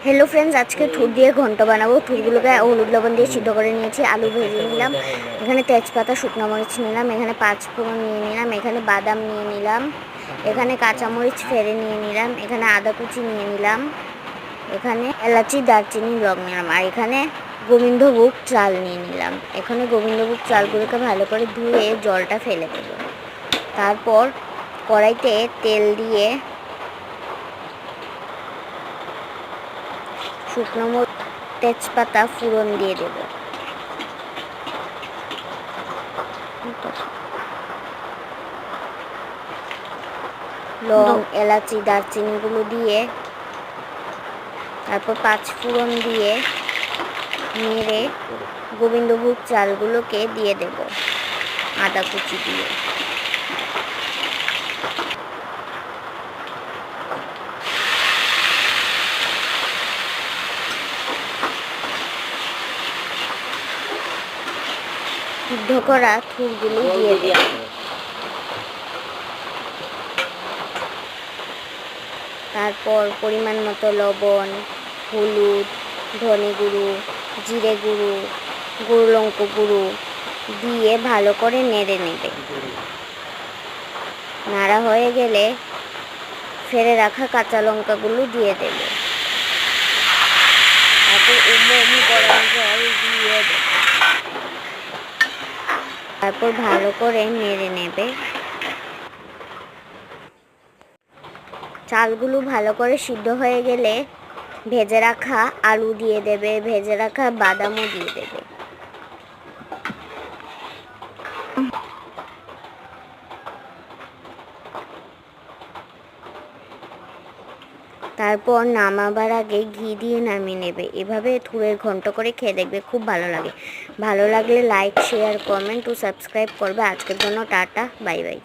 Hello friends, आज के थुर दिए घंट बनाबो। थुरगुलोके हलुद लबण दिए सिद्ध करे निয়েছি। आलू भेजे निलाम। এখানে তেজপাতা শুকনো মরিচ নিলাম। এখানে পাঁচ ফোড়ন নিয়ে নিলাম। এখানে বাদাম নিয়ে নিলাম। এখানে কাঁচা মরিচ ফেড়ে নিয়ে নিলাম। এখানে আদা কুচি নিয়ে নিলাম। এখানে এলাচি দারচিনি লং নিলাম। আর এখানে গোবিন্দভোগ চাল নিয়ে নিলাম। এখানে গোবিন্দভোগ চালগুলোকে ভালো করে ধুয়ে জলটা ফেলে দেব। তারপর কড়াইতে তেল দিয়ে শুকনো মরিচ তেজপাতা ফোড়ন দিয়ে দেব। লং এলাচি দারচিনিগুলো দিয়ে তারপর পাঁচ ফোড়ন দিয়ে নেড়ে গোবিন্দভোগ চালগুলোকে দিয়ে দেব আদা কুচি দিয়ে। সিদ্ধ করা থুরগুলো দিয়ে দেব। তারপর পরিমাণ মতো লবণ, হলুদ, ধনে গুঁড়ো, জিরে গুঁড়ো, গুঁড়ো লঙ্কা গুঁড়ো দিয়ে ভালো করে নেড়ে নেবে। নাড়া হয়ে গেলে ফেলে রাখা কাঁচা লঙ্কাগুলো দিয়ে দেবে। তারপর গরম জল দিয়ে দেবে। তারপর ভালো করে নেড়ে নেবে। চালগুলো ভালো করে সিদ্ধ হয়ে গেলে ভেজে রাখা আলু দিয়ে দেবে, ভেজে রাখা বাদামও দিয়ে দেবে। তারপর নামাবার আগে ঘি দিয়ে নামিয়ে নেবে। এভাবে থুরের ঘন্ট করে খেয়ে দেখবে, খুব ভালো লাগে। ভালো লাগলে লাইক, শেয়ার, কমেন্ট ও সাবস্ক্রাইব করবে। আজকের জন্য টাটা, বাই বাই।